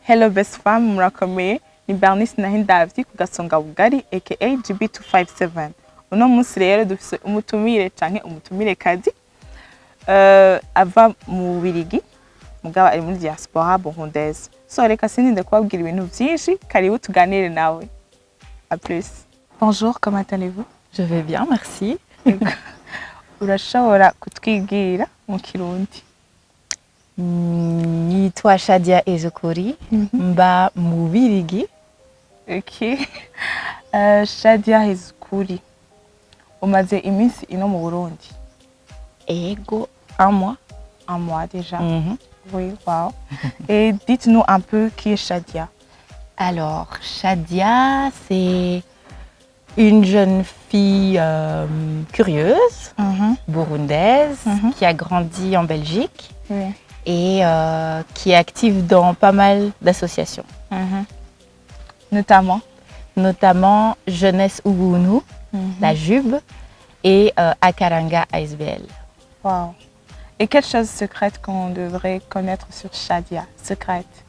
Hello best fam, murakomeye. Ni Bernice Nahindavyi ku Gasonga Bugari aka GB257. Uno munsi rero dufise umutumire canke umutumirekazi ava mu Bubiligi mugabo ari muri diaspora burundaise. So reka sininde kubabwira ibintu vyinshi, karibu tuganire nawe. À plus. Bonjour, comment allez-vous? Je vais bien, merci. Urashobora kutwigira mu Kirundi? Nitwa Shadia Ezekori, mba mu Bubiligi. Ok. Shadia Ezekori, umaze iminsi ino mu Burundi? Ego, un mois. Un mois déjà. Oui, wow. Et dites-nous un peu qui est Shadia. Alors, Shadia, c'est une jeune fille curieuse, burundaise, qui a grandi en Belgique et qui est active dans pas mal d'associations. Notamment Jeunesse Ubuntu, la JUB et Akaranga ASBL. Wow. Et quelle chose secrète qu'on devrait connaître sur Shadia? Secrète?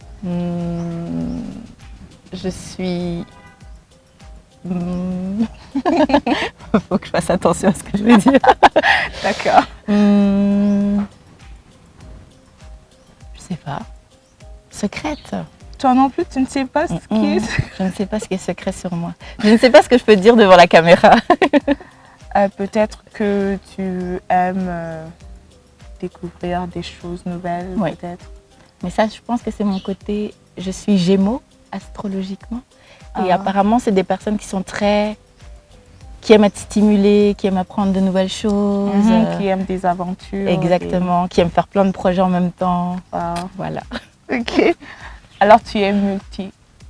Je suis... Faut que je fasse attention à ce que je vais dire. D'accord. Je sais pas. Secrète? Toi non plus, tu ne sais pas ce qui est... Je ne sais pas ce qui est secret sur moi. Je ne sais pas ce que je peux dire devant la caméra. Peut-être que tu aimes découvrir des choses nouvelles, peut-être. Mais ça, je pense que c'est mon côté... Je suis Gémeaux, astrologiquement. Et apparemment, c'est des personnes qui sont qui aiment être stimulées, qui aiment apprendre de nouvelles choses. Qui aiment des aventures. Exactement, qui aiment faire plein de projets en même temps. Wow. Voilà. Ok. Alors, tu es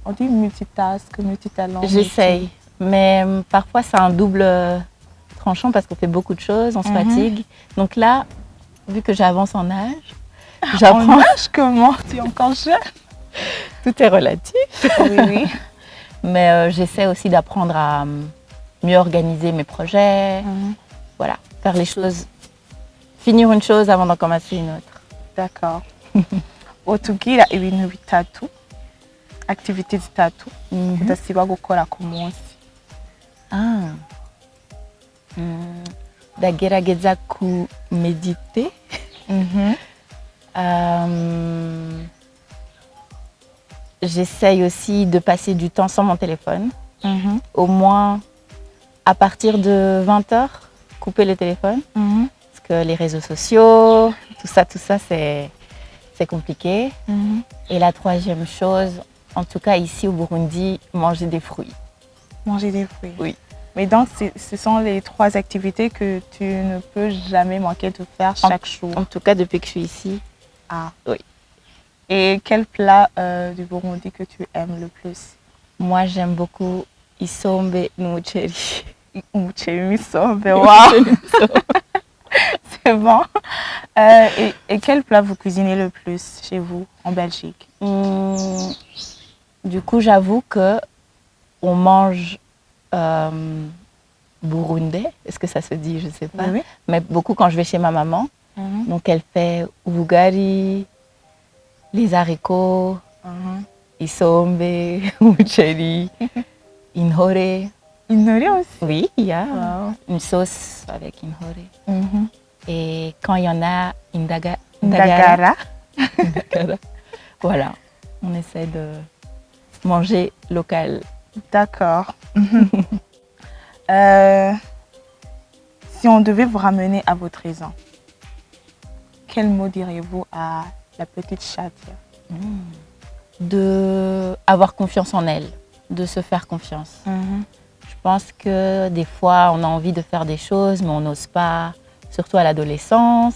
on dit multitask, multitalent. J'essaye, mais parfois, c'est un double tranchant parce qu'on fait beaucoup de choses, on se fatigue. Donc là, vu que j'avance en âge, j'apprends... En âge, comment? Tu es encore jeune? Tout est relatif. Oui, oui. Mais j'essaie aussi d'apprendre à mieux organiser mes projets. Voilà, faire les choses, finir une chose avant d'en commencer une autre. D'accord. Utubwira ibintu bitatu, activité zitatu, udasiba gukora ku munsi. Ndagerageza kumediter. J'essaye aussi de passer du temps sans mon téléphone. Au moins, à partir de 20h, couper le téléphone. Parce que les réseaux sociaux, tout ça, c'est compliqué. Et la troisième chose, en tout cas ici au Burundi, manger des fruits. Manger des fruits? Oui. Mais donc, ce sont les trois activités que tu ne peux jamais manquer de faire chaque jour? En tout cas, depuis que je suis ici. Ah. Oui. Et quel plat du Burundi que tu aimes le plus? Moi, j'aime beaucoup isombe n'umuceri. Umuceri n'isombe, waouh! C'est bon. Et quel plat vous cuisinez le plus chez vous, en Belgique? Du coup, j'avoue que on mange burundais. Est-ce que ça se dit? Je ne sais pas. Oui. Mais beaucoup quand je vais chez ma maman. Donc, elle fait ubugari, les haricots, isombe, umuceri, inhore. Inhore aussi? Oui, il y a une sauce avec inhore. Et quand il y en a, indagara. Indagara. Voilà, on essaie de manger local. D'accord. Si on devait vous ramener à vos 13 ans, quel mot diriez-vous à la petite Shadia? D'avoir confiance en elle, de se faire confiance. Je pense que des fois, on a envie de faire des choses, mais on n'ose pas, surtout à l'adolescence.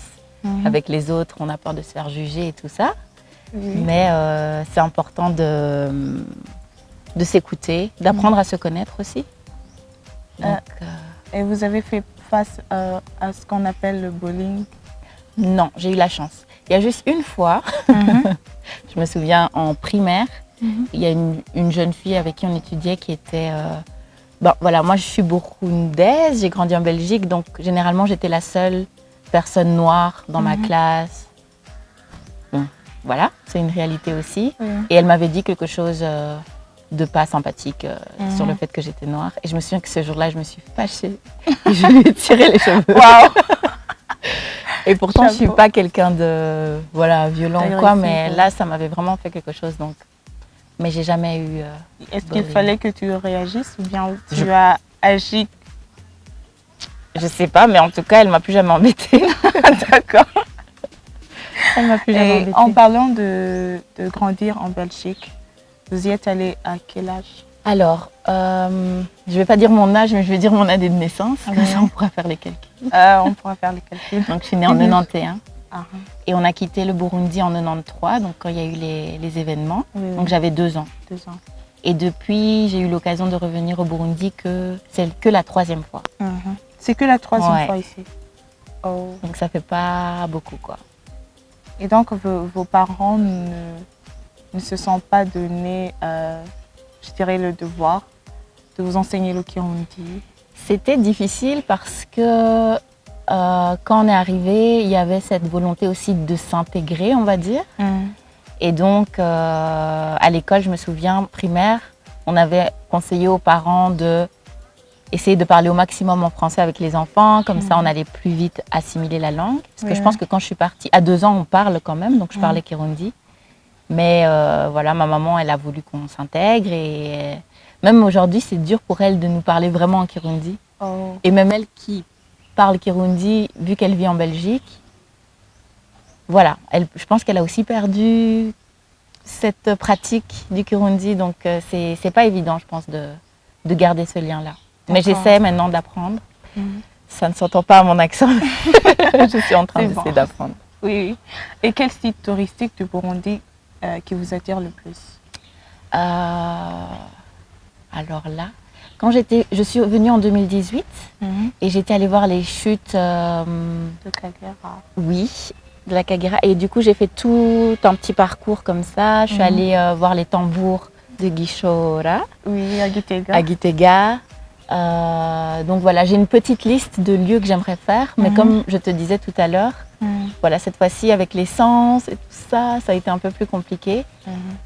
Avec les autres, on a peur de se faire juger et tout ça. Mais c'est important de s'écouter, d'apprendre à se connaître aussi. Donc, et vous avez fait face à ce qu'on appelle le bullying? Non, j'ai eu la chance. Il y a juste une fois, je me souviens en primaire, il y a une jeune fille avec qui on étudiait qui était... bon, voilà, moi je suis burundaise, j'ai grandi en Belgique, donc généralement j'étais la seule personne noire dans ma classe. voilà, c'est une réalité aussi. Oui. Et elle m'avait dit quelque chose de pas sympathique sur le fait que j'étais noire. Et je me souviens que ce jour-là, je me suis fâchée. Et je lui ai tiré les cheveux. Waouh. Et pourtant, je suis Chapeau. pas quelqu'un de violent ou quoi, Agressif, mais ouais. là, ça m'avait vraiment fait quelque chose. Donc, mais j'ai jamais eu. Est-ce qu'il Boring. fallait que tu réagisses ou bien tu Je- as agi? Je sais pas, mais en tout cas, elle m'a plus jamais embêtée. D'accord. Elle m'a plus jamais Et embêtée. en parlant de grandir en Belgique, vous y êtes allé à quel âge? Alors, je vais pas dire mon âge, mais je vais dire mon année de naissance. Comme Ouais. ça, on pourra faire les calculs. On pourra faire les calculs. Donc, je suis née en 91 Ah, et on a quitté le Burundi en 93, donc quand il y a eu les événements. oui, Donc, j'avais 2 ans. 2 ans. Et depuis, j'ai eu l'occasion de revenir au Burundi c'est que la 3e fois. Mhm. C'est que la 3e Ouais. fois ici. Oh. Donc, ça fait pas beaucoup, quoi. Et donc, vos parents ne se sont pas donné, je dirais, le devoir de vous enseigner le Kirundi. C'était difficile parce que quand on est arrivé, il y avait cette volonté aussi de s'intégrer, on va dire. Et donc, à l'école, je me souviens, primaire, on avait conseillé aux parents de essayer de parler au maximum en français avec les enfants, comme ça on allait plus vite assimiler la langue. Parce que je Ouais. pense que quand je suis partie, à 2 ans on parle quand même, donc je parlais Kirundi. Mais voilà, ma maman, elle a voulu qu'on s'intègre et même aujourd'hui, c'est dur pour elle de nous parler vraiment en Kirundi. Oh. Et même elle qui parle Kirundi, vu qu'elle vit en Belgique, voilà, je pense qu'elle a aussi perdu cette pratique du Kirundi, donc c'est pas évident, je pense, de garder ce lien-là. Mais D'accord. j'essaie maintenant d'apprendre. Mhm. Ça ne s'entend pas à mon accent, mais je suis en train C'est d'essayer bon. d'apprendre. Oui, oui. Et quel site touristique du Burundi qui vous attire le plus? Alors là, je suis venue en 2018 et j'étais allée voir les chutes, De Kagera. oui, de la Kagera. Et du coup, j'ai fait tout un petit parcours comme ça. Je suis allée voir les tambours de Gishora Oui, à Gitega. à Gitega. Donc voilà, j'ai une petite liste de lieux que j'aimerais faire, mais comme je te disais tout à l'heure, voilà, cette fois-ci avec l'essence et tout ça, ça a été un peu plus compliqué.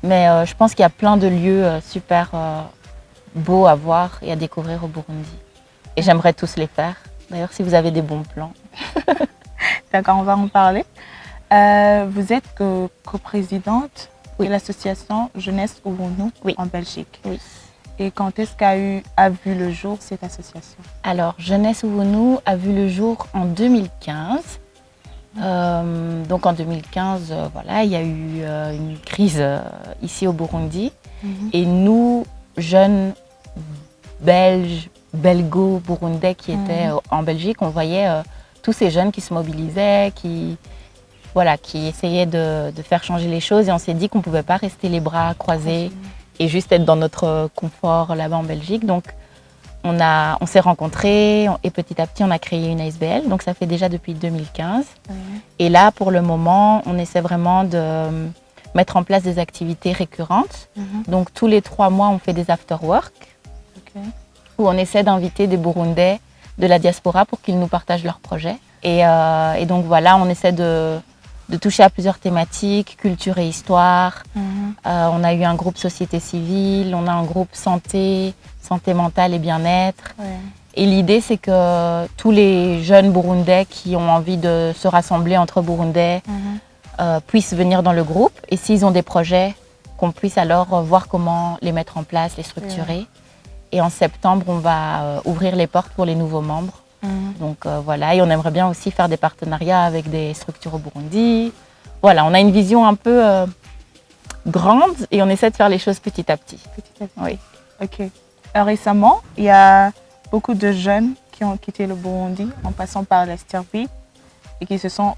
Mais je pense qu'il y a plein de lieux super beaux à voir et à découvrir au Burundi. Et j'aimerais tous les faire. D'ailleurs, si vous avez des bons plans. D'accord, on va en parler. Vous êtes coprésidente Oui. de l'association Jeunesse Ubuntu Oui. en Belgique. Oui. Et quand est-ce qu'a vu le jour cette association? Alors, Jeunesse Ubuntu a vu le jour en 2015. Donc en 2015, voilà, il y a eu une crise ici au Burundi. Et nous, jeunes Belges, belgo-burundais qui étaient en Belgique, on voyait tous ces jeunes qui se mobilisaient, qui essayaient de faire changer les choses. Et on s'est dit qu'on ne pouvait pas rester les bras croisés et juste être dans notre confort là-bas en Belgique. Donc on s'est rencontrés et petit à petit on a créé une ASBL. Donc ça fait déjà depuis 2015. Et là, pour le moment, on essaie vraiment de mettre en place des activités récurrentes. Donc tous les 3 mois, on fait des after-work où on essaie d'inviter des Burundais de la diaspora pour qu'ils nous partagent leurs projets. Et donc voilà, on essaie de toucher à plusieurs thématiques, culture et histoire. On a eu un groupe société civile, on a un groupe santé mentale et bien-être. Et l'idée, c'est que tous les jeunes Burundais qui ont envie de se rassembler entre Burundais puissent venir dans le groupe. Et s'ils ont des projets, qu'on puisse alors voir comment les mettre en place, les structurer. Et en septembre, on va ouvrir les portes pour les nouveaux membres. Donc voilà, et on aimerait bien aussi faire des partenariats avec des structures au Burundi. Voilà, on a une vision un peu grande et on essaie de faire les choses petit à petit. Petit à petit. Oui. Ok. Récemment, il y a beaucoup de jeunes qui ont quitté le Burundi en passant par l'Estirvie et qui se sont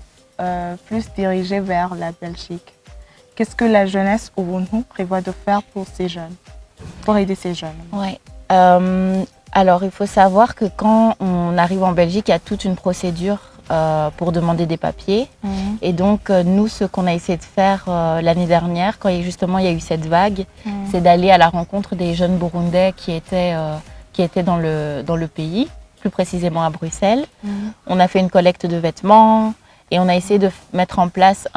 plus dirigés vers la Belgique. Qu'est-ce que la jeunesse Ubuntu prévoit de faire pour ces jeunes, pour aider ces jeunes? Ouais. Alors, il faut savoir que quand on arrive en Belgique, il y a toute une procédure pour demander des papiers. Et donc, nous, ce qu'on a essayé de faire l'année dernière, quand justement il y a eu cette vague, c'est d'aller à la rencontre des jeunes Burundais qui étaient dans le pays, plus précisément à Bruxelles. On a fait une collecte de vêtements et on a essayé de mettre en place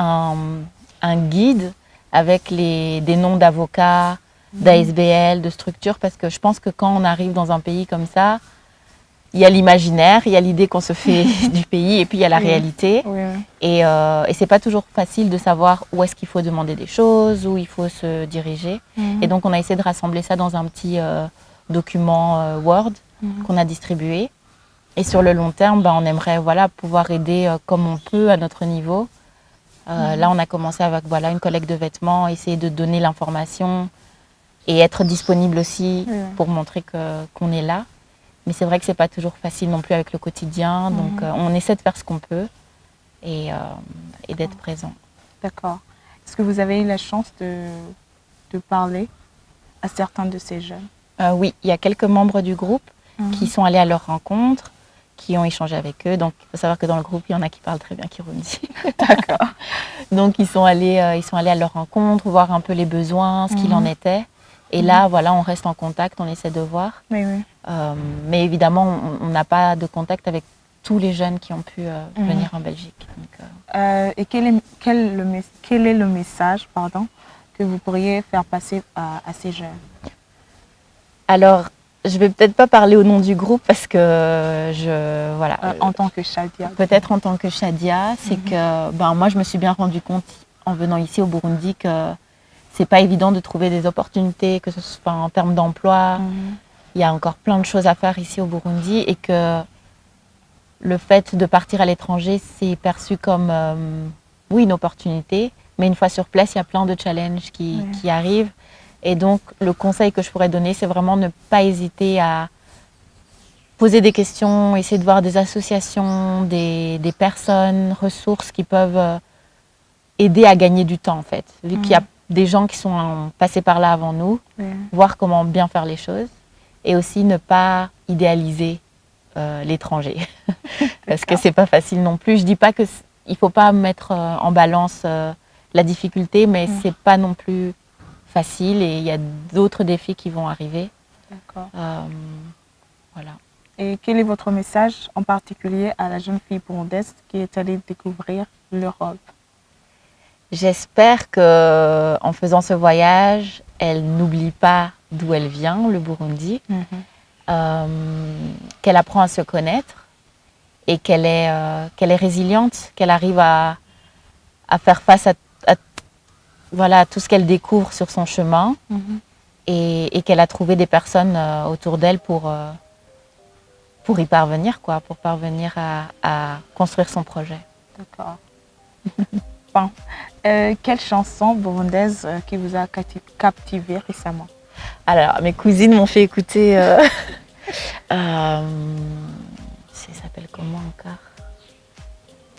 un guide avec des noms d'avocats, d'ASBL, de structures, parce que je pense que quand on arrive dans un pays comme ça, il y a l'imaginaire, il y a l'idée qu'on se fait du pays et puis il y a la réalité. Oui. Et c'est pas toujours facile de savoir où est-ce qu'il faut demander des choses, où il faut se diriger. Et donc on a essayé de rassembler ça dans un petit document Word qu'on a distribué. Et sur le long terme, on aimerait pouvoir aider comme on peut à notre niveau. Là, on a commencé avec une collecte de vêtements, essayer de donner l'information et être disponible aussi pour montrer qu'on est là. Mais c'est vrai que c'est pas toujours facile non plus avec le quotidien. Donc, on essaie de faire ce qu'on peut et d'être présent. D'accord. Est-ce que vous avez eu la chance de parler à certains de ces jeunes? Oui, il y a quelques membres du groupe qui sont allés à leur rencontre, qui ont échangé avec eux. Donc, il faut savoir que dans le groupe, il y en a qui parlent très bien Kirundi. D'accord. Donc, ils sont allés à leur rencontre, voir un peu les besoins, ce qu'il en était. Et là, on reste en contact, on essaie de voir. Oui. Mais évidemment, on n'a pas de contact avec tous les jeunes qui ont pu venir en Belgique. Donc, et quel est le message que vous pourriez faire passer à ces jeunes? Alors, je vais peut-être pas parler au nom du groupe parce que en tant que Shadia. Peut-être en tant que Shadia, c'est que moi je me suis bien rendu compte en venant ici au Burundi que c'est pas évident de trouver des opportunités, que ce soit en termes d'emploi. Il y a encore plein de choses à faire ici au Burundi et que le fait de partir à l'étranger, c'est perçu comme une opportunité, mais une fois sur place, il y a plein de challenges qui arrivent. Et donc, le conseil que je pourrais donner, c'est vraiment ne pas hésiter à poser des questions, essayer de voir des associations, des personnes, ressources qui peuvent aider à gagner du temps, en fait. Vu qu'il y a des gens qui sont passés par là avant nous, voir comment bien faire les choses. Et aussi ne pas idéaliser l'étranger. Parce que c'est pas facile non plus. Je dis pas qu'il ne faut pas mettre en balance la difficulté, mais c'est pas non plus facile et il y a d'autres défis qui vont arriver. D'accord. Voilà. Et quel est votre message en particulier à la jeune fille burundaise qui est allée découvrir l'Europe? J'espère qu'en faisant ce voyage, elle n'oublie pas d'où elle vient, le Burundi, qu'elle apprend à se connaître et qu'elle est résiliente, qu'elle arrive à faire face à tout ce qu'elle découvre sur son chemin et qu'elle a trouvé des personnes autour d'elle pour y parvenir, pour parvenir à construire son projet. D'accord. Bon. Quelle chanson burundaise qui vous a captivé récemment? Alors, mes cousines m'ont fait écouter... ça s'appelle comment encore?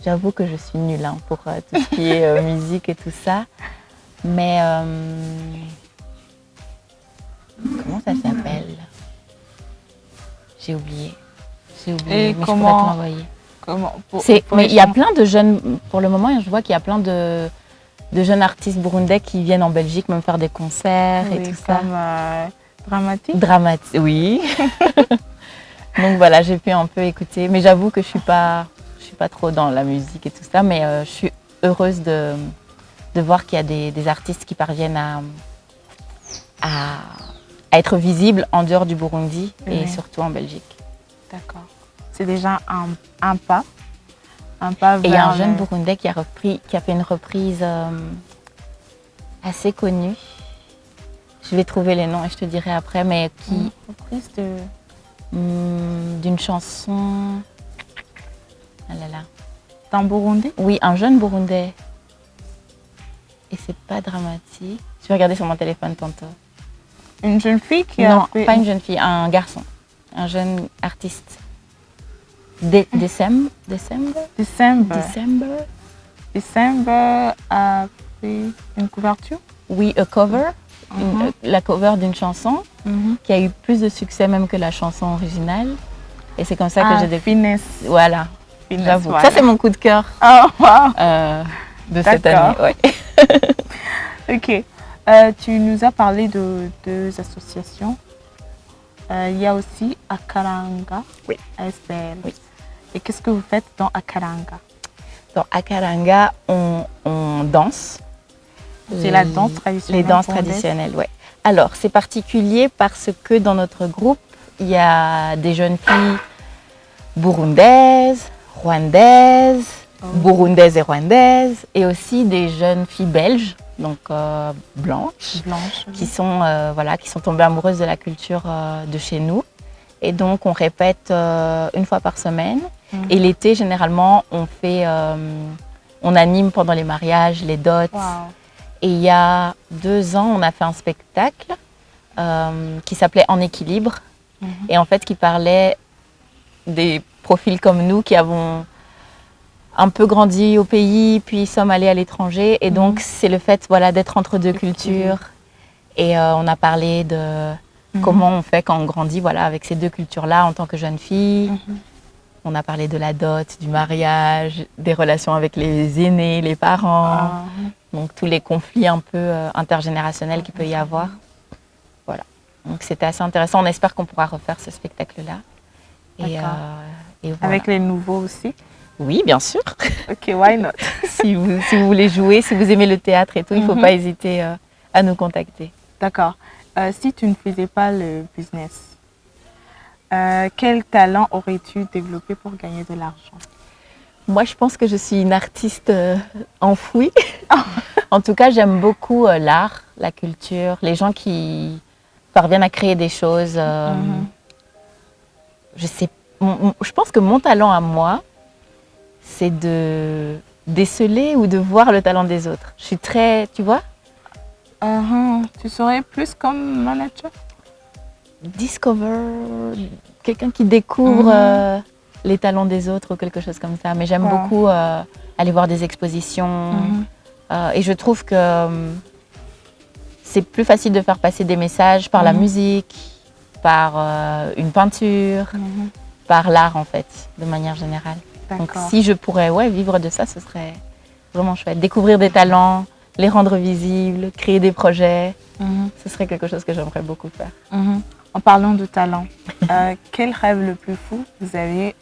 J'avoue que je suis nulle pour tout ce qui est musique et tout ça. Mais comment ça s'appelle? J'ai oublié. Et mais comment, je pourrais te l'envoyer. Mais il y a plein de jeunes, pour le moment, je vois qu'il y a plein de jeunes artistes burundais qui viennent en Belgique même faire des concerts et tout ça. Comme Dramatique. Dramatique, oui. Donc voilà, j'ai pu un peu écouter. Mais j'avoue que je suis pas trop dans la musique et tout ça. Mais je suis heureuse de voir qu'il y a des artistes qui parviennent à être visibles en dehors du Burundi et surtout en Belgique. D'accord. C'est déjà un pas. Et il y a un jeune Burundais qui a fait une reprise assez connue. Je vais trouver les noms et je te dirai après, mais qui... reprise d'une chanson... Ah là là. C'est un Burundi? Oui, un jeune Burundais. Et c'est pas dramatique. Je vais regarder sur mon téléphone tantôt. Une jeune fille qui a fait... Non, pas une jeune fille, un garçon. Un jeune artiste. December a fait une couverture? Oui, a cover. La cover d'une chanson qui a eu plus de succès même que la chanson originale. Et c'est comme ça que j'ai des... Finesse. Voilà. J'avoue. Voilà. Ça, c'est mon coup de cœur de cette année. Ouais. Ok. Tu nous as parlé de deux associations. Il y a aussi Akaranga, ASBL. Oui. Et qu'est-ce que vous faites dans Akaranga? Dans Akaranga, on danse. C'est la danse traditionnelle. Les danses burundaise. traditionnelles, oui. Alors, c'est particulier parce que dans notre groupe, il y a des jeunes filles burundaises, rwandaises, burundaises et rwandaises, et aussi des jeunes filles belges, donc blanches, qui sont tombées amoureuses de la culture de chez nous. Et donc, on répète une fois par semaine. Et l'été, généralement, on anime pendant les mariages, les dots. Wow. Et il y a 2 ans, on a fait un spectacle qui s'appelait En équilibre. Et en fait, qui parlait des profils comme nous qui avons un peu grandi au pays, puis sommes allés à l'étranger. Et donc, c'est le fait d'être entre deux cultures. Et on a parlé de comment on fait quand on grandit avec ces 2 cultures-là en tant que jeune fille. On a parlé de la dot, du mariage, des relations avec les aînés, les parents. Donc, tous les conflits un peu intergénérationnels qu'il peut y avoir. Voilà. Donc, c'était assez intéressant. On espère qu'on pourra refaire ce spectacle-là. Et voilà. Avec les nouveaux aussi? Oui, bien sûr. Ok, why not? si vous voulez jouer, si vous aimez le théâtre et tout, il ne faut pas hésiter à nous contacter. D'accord. Si tu ne faisais pas le business, quel talent aurais-tu développé pour gagner de l'argent? Moi, je pense que je suis une artiste enfouie. En tout cas, j'aime beaucoup l'art, la culture, les gens qui parviennent à créer des choses. Je pense que mon talent à moi, c'est de déceler ou de voir le talent des autres. Je suis très, tu vois? Tu serais plus comme manager? Discover, quelqu'un qui découvre les talents des autres ou quelque chose comme ça. Mais j'aime beaucoup aller voir des expositions. Et je trouve que c'est plus facile de faire passer des messages par la musique, par une peinture, par l'art en fait, de manière générale. Donc si je pourrais vivre de ça, ce serait vraiment chouette. Découvrir des talents, les rendre visibles, créer des projets, ce serait quelque chose que j'aimerais beaucoup faire. En parlant de talent, quel rêve le plus fou vous aviez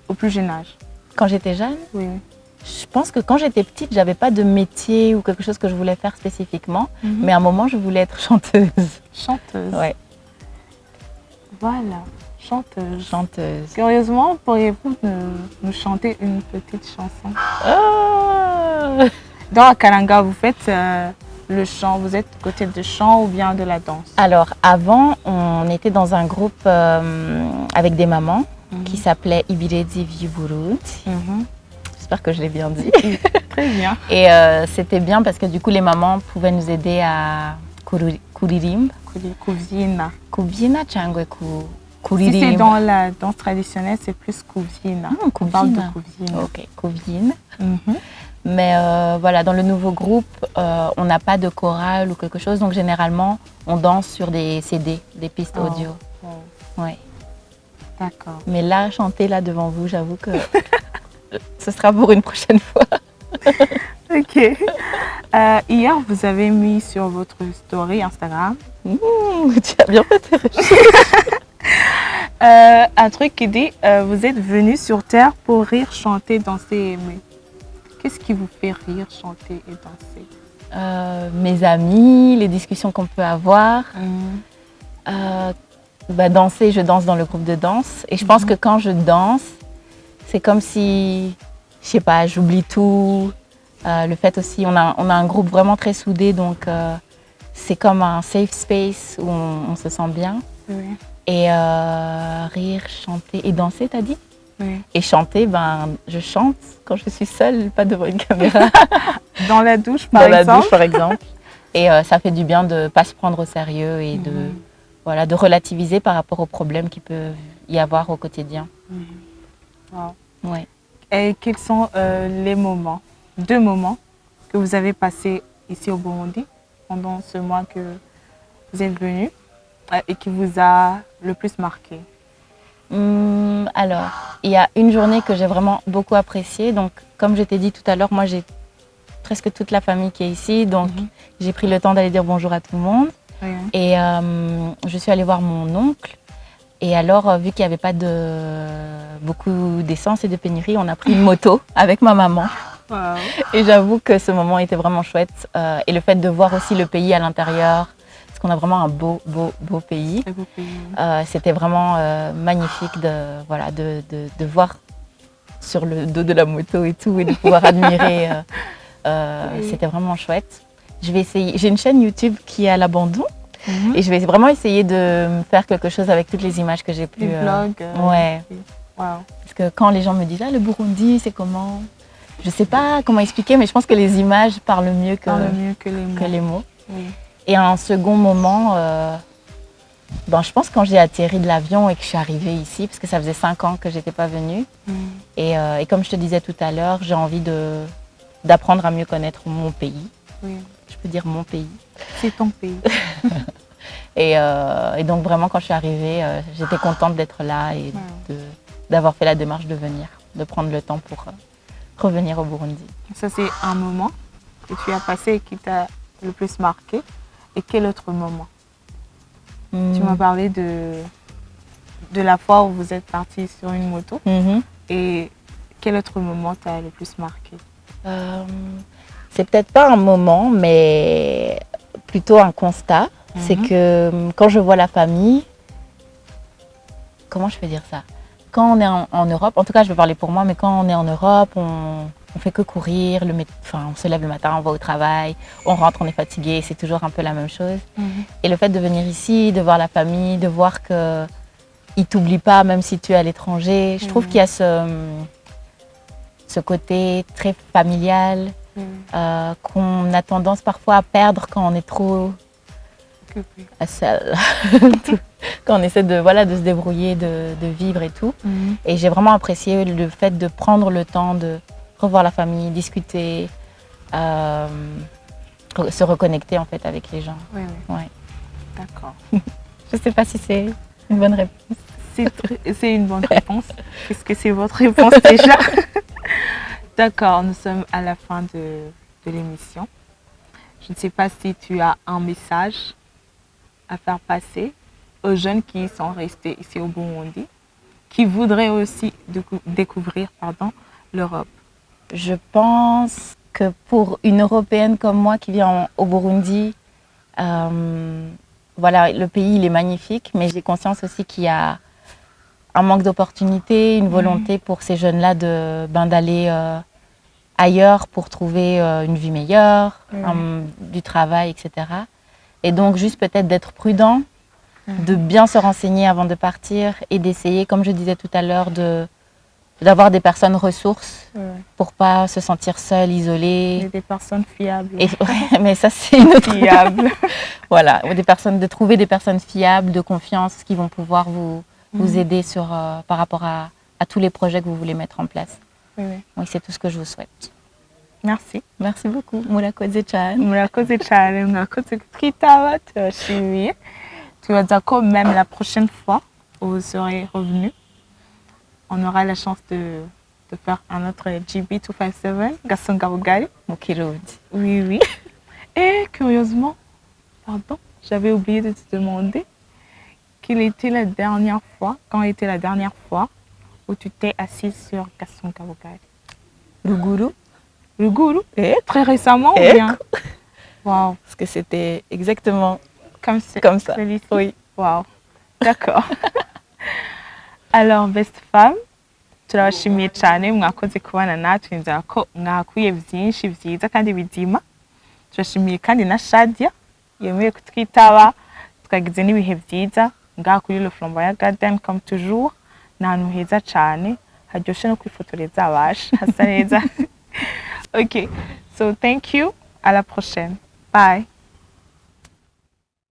au plus jeune âge? Quand j'étais jeune, oui. Je pense que quand j'étais petite, j'avais pas de métier ou quelque chose que je voulais faire spécifiquement, mais à un moment, je voulais être chanteuse. Chanteuse? Ouais. Voilà, chanteuse. Chanteuse. Curieusement, pourriez-vous nous chanter une petite chanson? Dans la Kalanga, vous faites le chant, vous êtes côté de chant ou bien de la danse? Alors, avant, on était dans un groupe avec des mamans qui s'appelait Ibirezi Vivurundi. J'espère que je l'ai bien dit. Très bien. Et c'était bien parce que du coup, les mamans pouvaient nous aider à kuririmba. Kubyina. Kubyina cyangwa kuririmba. Si c'est dans la danse traditionnelle, c'est plus kubyina. On parle de kubyina. Ok, kubyina. Mais voilà, dans le nouveau groupe, on n'a pas de chorale ou quelque chose. Donc généralement, on danse sur des CD, des pistes audio. Ouais. D'accord. Mais là, chanter là devant vous, j'avoue que ce sera pour une prochaine fois. Ok. Hier, vous avez mis sur votre story Instagram. Tu as bien fait tes recherches. Un truc qui dit vous êtes venu sur Terre pour rire, chanter, danser et aimer. Qu'est-ce qui vous fait rire, chanter et danser? Mes amis, les discussions qu'on peut avoir. Danser, je danse dans le groupe de danse. Et je pense que quand je danse, c'est comme si, je sais pas, j'oublie tout. Le fait aussi, on a un groupe vraiment très soudé, donc c'est comme un safe space où on se sent bien. Oui. Et rire, chanter et danser, t'as dit? Oui. Et chanter, je chante quand je suis seule, pas devant une caméra. Dans la douche, par exemple. Dans la douche, par exemple. Et ça fait du bien de ne pas se prendre au sérieux et de relativiser par rapport aux problèmes qu'il peut y avoir au quotidien. Wow. Ouais. Et quels sont les moments, 2 moments que vous avez passés ici au Burundi pendant ce mois que vous êtes venu et qui vous a le plus marqué? Alors, il y a une journée que j'ai vraiment beaucoup appréciée. Donc, comme je t'ai dit tout à l'heure, moi j'ai presque toute la famille qui est ici. Donc, j'ai pris le temps d'aller dire bonjour à tout le monde. Et je suis allée voir mon oncle. Et alors, vu qu'il n'y avait pas beaucoup d'essence et de pénurie, on a pris une moto avec ma maman. Wow. Et j'avoue que ce moment était vraiment chouette. Et le fait de voir aussi le pays à l'intérieur, parce qu'on a vraiment un beau pays. Très beau pays. C'était vraiment magnifique de voir sur le dos de la moto et tout, et de pouvoir admirer. Oui. C'était vraiment chouette. Je vais essayer. J'ai une chaîne YouTube qui est à l'abandon. Mhm. Et je vais vraiment essayer de faire quelque chose avec toutes les images que j'ai pu. Les vlogs. Ouais. Wow. Parce que quand les gens me disent, ah, le Burundi, c'est comment? Je sais pas comment expliquer, mais je pense que les images parlent mieux Parle mieux que les mots. que les mots. Oui. Et un second moment, je pense quand j'ai atterri de l'avion et que je suis arrivée ici, parce que ça faisait 5 ans que j'étais pas venue. Et comme je te disais tout à l'heure, j'ai envie d'apprendre à mieux connaître mon pays. Oui. Je peux dire mon pays. C'est ton pays. Et donc vraiment quand je suis arrivée, j'étais contente d'être là et d'avoir fait la démarche de venir, de prendre le temps pour revenir au Burundi. Ça, c'est un moment que tu as passé et qui t'a le plus marqué. Et quel autre moment? Tu m'as parlé de la fois où vous êtes partis sur une moto. Et quel autre moment t'a le plus marqué? C'est peut-être pas un moment, mais plutôt un constat. C'est que quand je vois la famille, comment je peux dire ça? Quand on est en Europe, en tout cas je vais parler pour moi, mais quand on est en Europe, on fait que courir, on se lève le matin, on va au travail, on rentre, on est fatigué, c'est toujours un peu la même chose. Et le fait de venir ici, de voir la famille, de voir qu'ils ne t'oublient pas même si tu es à l'étranger, je trouve qu'il y a ce côté très familial qu'on a tendance parfois à perdre quand on est trop seul, quand on essaie de se débrouiller, de vivre et tout. Et j'ai vraiment apprécié le fait de prendre le temps de revoir la famille, discuter, se reconnecter en fait avec les gens. Oui. Ouais. D'accord. Je ne sais pas si c'est une bonne réponse. C'est une bonne réponse. Qu'est-ce que c'est votre réponse déjà? D'accord, nous sommes à la fin de l'émission. Je ne sais pas si tu as un message à faire passer aux jeunes qui sont restés ici au Burundi, qui voudraient aussi découvrir l'Europe. Je pense que pour une Européenne comme moi qui vient au Burundi, le pays il est magnifique, mais j'ai conscience aussi qu'il y a un manque d'opportunités, une volonté pour ces jeunes-là d'aller ailleurs pour trouver une vie meilleure, du travail, etc. Et donc juste peut-être d'être prudent, de bien se renseigner avant de partir et d'essayer, comme je disais tout à l'heure, d'avoir des personnes ressources pour pas se sentir seul, isolé. Et des personnes fiables. Mais ça c'est une autre... Fiable. Voilà, de trouver des personnes fiables, de confiance, qui vont pouvoir vous aider par rapport à tous les projets que vous voulez mettre en place. Oui, c'est tout ce que je vous souhaite. Merci. Merci beaucoup. Murakoze cyane. Murakoze cyane, murakoze kutwitaba, turashimiye. Tubaza ko même la prochaine fois où vous serez revenu, on aura la chance de faire un autre GB257, Gasonga Bugari. Mukirundi. Oui. Et curieusement, j'avais oublié de te demander quand était la dernière fois où tu t'es assise sur Gasonga Bugari? Ruguru? Très récemment ou bien? Wow. Parce que c'était exactement comme ça. Oui. Wow. D'accord. Alors, best femme, turabashimiye cyane mwakoze kubana natwe, nzira ko mwakuye byinshi byiza kandi bizima. Turashimiye kandi na Shadia yemeye kutwitaba, twagize n'ibihe byiza ngaha kuri Le Flamboyant Garden comme toujours. Ni ahantu heza cyane, haryoshe no kwifotoreza abasha, hasa neza. Ok, so thank you, à la prochaine. Bye.